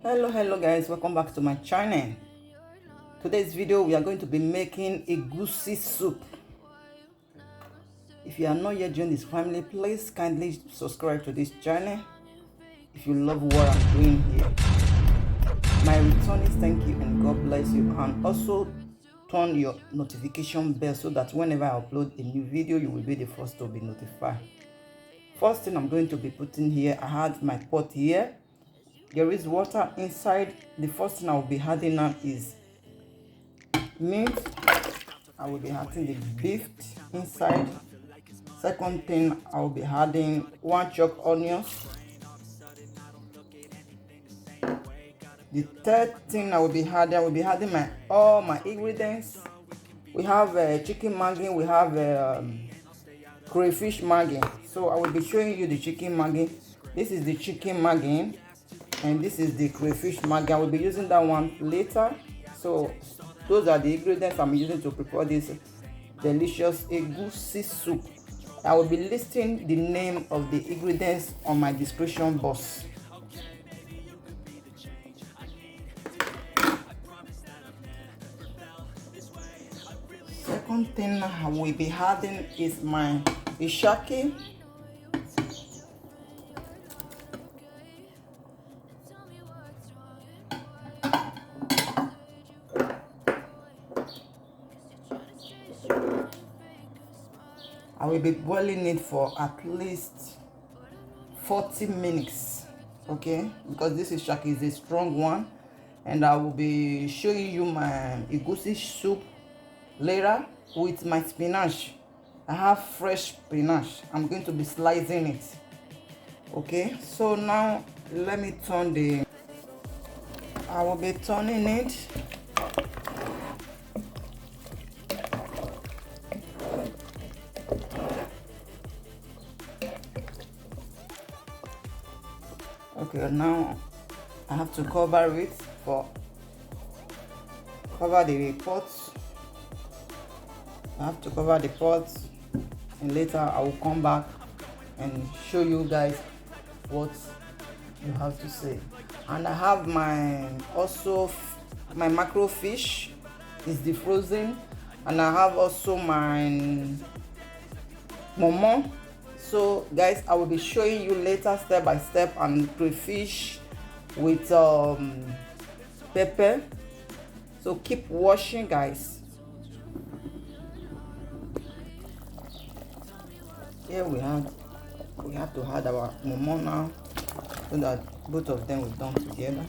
Hello guys, welcome back to my channel. Today's video we are going to be making egusi soup. If you are not yet joined this family, please kindly subscribe to this channel if you love what I'm doing here. My return is thank you and God bless you, and also turn your notification bell so that whenever I upload a new video you will be the first to be notified. First thing I'm going to be putting here, I had my pot here. There is water inside. The first thing I will be adding now is meat. I will be adding the beef inside. Second thing, I will be adding 1 chopped onions. The third thing I will be adding all my ingredients. We have chicken maggi, we have crayfish maggi. So I will be showing you the chicken maggi. This is the chicken maggi. And this is the crayfish maggi. I will be using that one later. So those are the ingredients I'm using to prepare this delicious egusi soup. I will be listing the name of the ingredients on my description box. Second thing I will be adding is my ishaki. I will be boiling it for at least 40 minutes, okay, because this ishaki is a strong one, and I will be showing you my egusi soup later with my spinach. I have fresh spinach. I'm going to be slicing it, okay. So now let me turn I will be turning it. Okay, now I have to cover the pot. I have to cover the pot, and later I will come back and show you guys what you have to say. And I have my macro fish is defrozen, and I have also my momo. So guys, I will be showing you later step by step, and crayfish with pepper. So keep watching guys. Here we have to add our momo now so that both of them will done together.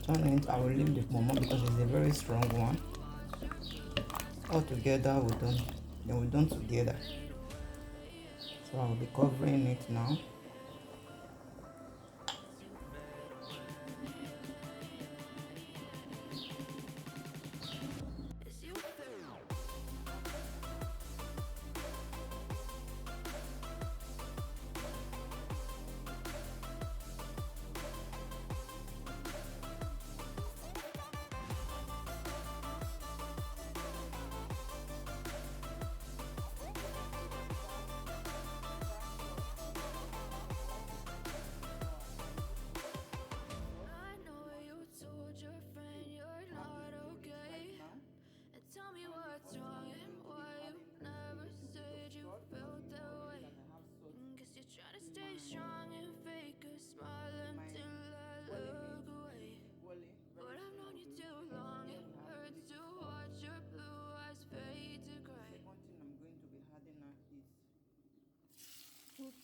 Turn it. I will leave the momo because it's a very strong one. All together we're done together. So I will be covering it now.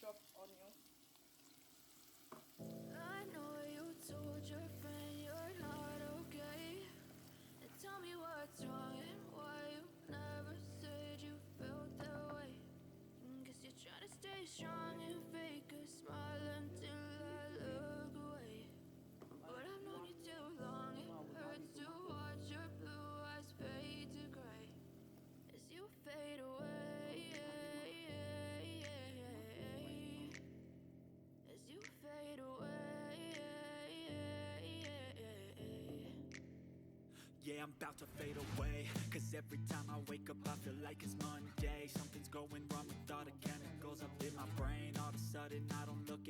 Chopped onions. I know you told your friend you're not okay. And tell me what's wrong and why you never said you felt that way. Guess you're trying to stay strong and fake a smile until I look away. But I've known you too long, it hurts to watch your blue eyes fade to gray as you fade away. Yeah, I'm about to fade away, cause every time I wake up I feel like it's Monday. Something's going wrong with all the chemicals up in my brain. All of a sudden I don't look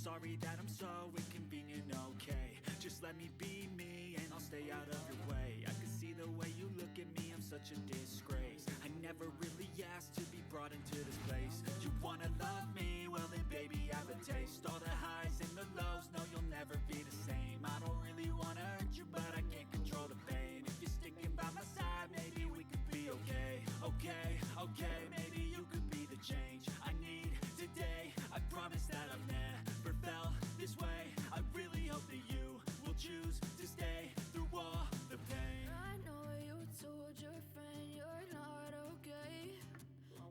sorry that I'm so inconvenient, okay? Just let me be me and I'll stay out of your way. I can see the way you look at me, I'm such a disgrace. I never really asked to be brought into this place. You wanna love me? Well then baby, have a taste. All the highs and the lows, no you'll never be the same. I don't really wanna hurt you, but I can't control the pain. If you're sticking by my side, maybe we could be okay. Okay, maybe you could be the change I need today. I promise that I've never felt this way. I really hope that you will choose to stay through all the pain. I know you told your friend you're not okay,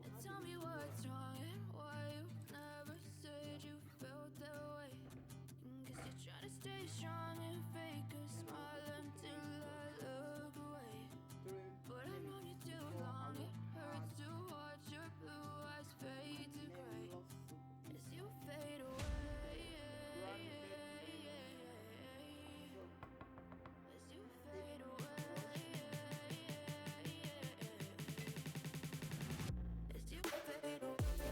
and tell me what's wrong and why you never said you felt that way. Guess you're trying to stay strong and fake a smile until I look away. But I've known you too long, it hurts to watch your blue eyes fade to gray as you fade away. As you fade away. As you fade away.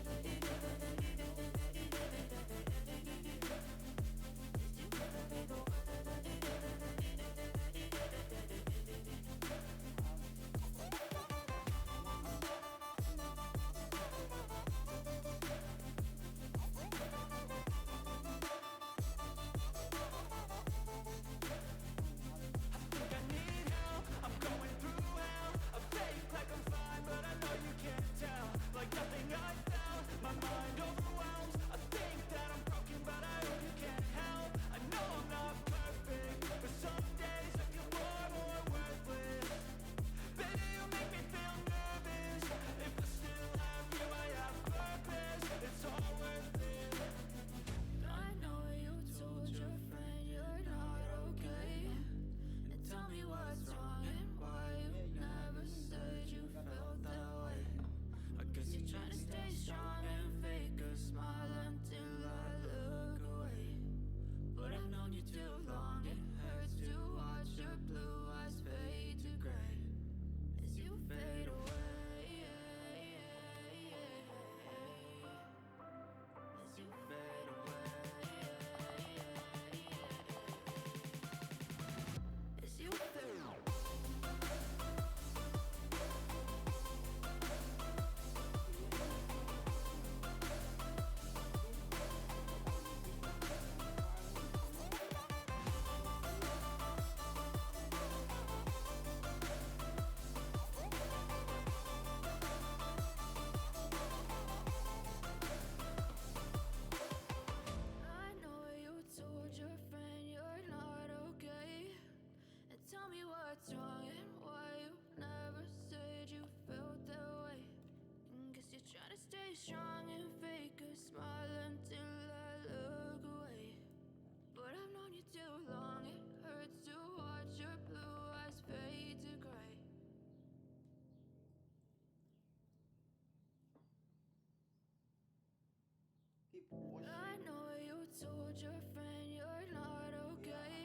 Keep washing. I know you told your friend you're not okay,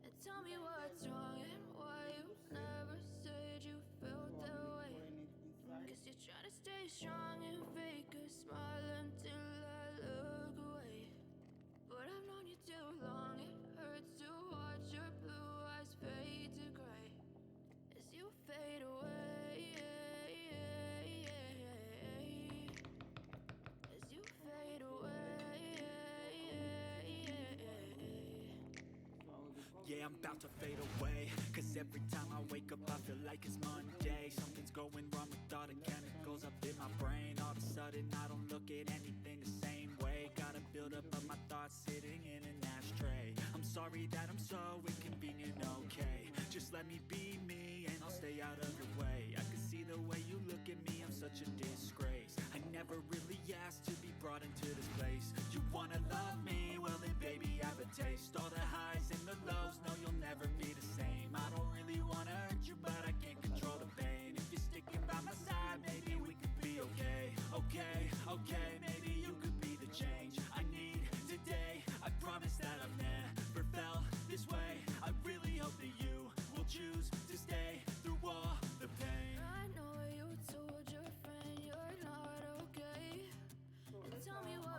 and tell me what's wrong and why you never said you felt that way. Guess you're trying to stay strong and fake a smile until I look away. But I've known you too long, it hurts to watch your blue eyes fade to gray as you fade away. As you fade away. Yeah, I'm about to fade away, cause every time I wake up I feel like it's Monday. Something's going wrong with all the chemicals up in my brain. All of a sudden I don't look at anything the same way. Got a buildup of my thoughts sitting in an ashtray. I'm sorry that I'm so inconvenient, okay? Just let me be me and I'll stay out of your way. I can see the way you look at me, I'm such a disgrace. I never really asked to be brought into this place. You wanna love me? Well then baby, have a taste. All the highs and the lows, no you'll never be the same. I don't really wanna hurt you, but I can't control the pain. If you're sticking by my side, maybe we could be okay. Okay, maybe you could be the change I need today. I promise that I've never felt this way. I really hope that you will choose to stay through all the pain. I know you told your friend you're not okay, and tell me why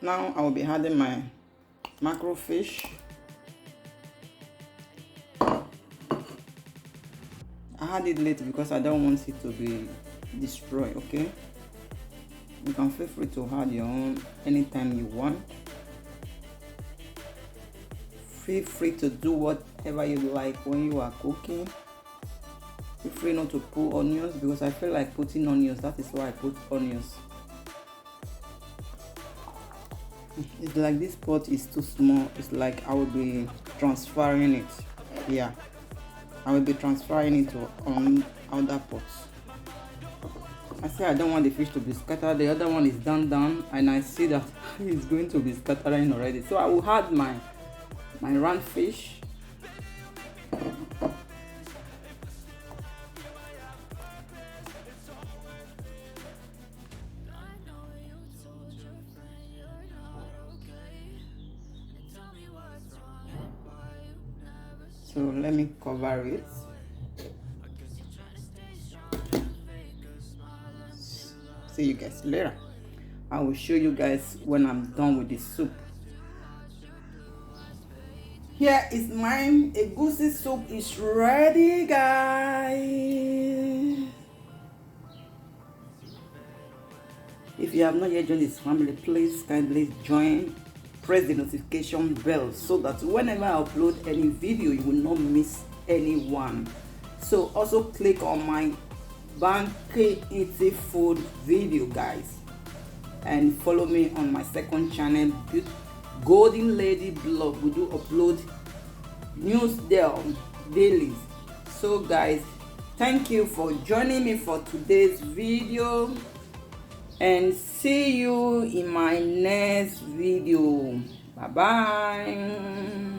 Now I will be adding my mackerel fish. I had it late because I don't want it to be destroyed. Okay, you can feel free to add your own anytime you want. Feel free to do whatever you like when you are cooking. Feel free not to put onions because I feel like putting onions. That is why I put onions. It's like this pot is too small. It's like I will be transferring it. Yeah, I will be transferring it to other pots. I say I don't want the fish to be scattered. The other one is done, and I see that it's going to be scattering already. So I will add my round fish. So let me cover it. See you guys later. I will show you guys when I'm done with the soup. Here is mine. Egusi soup is ready, guys. If you have not yet joined this family, please kindly join. Press the notification bell so that whenever I upload any video, you will not miss anyone. So also click on my banquet eating food video, guys, and follow me on my second channel, Golden Lady Blog. We do upload news there daily. So guys, thank you for joining me for today's video, and see you in my next video. Bye bye.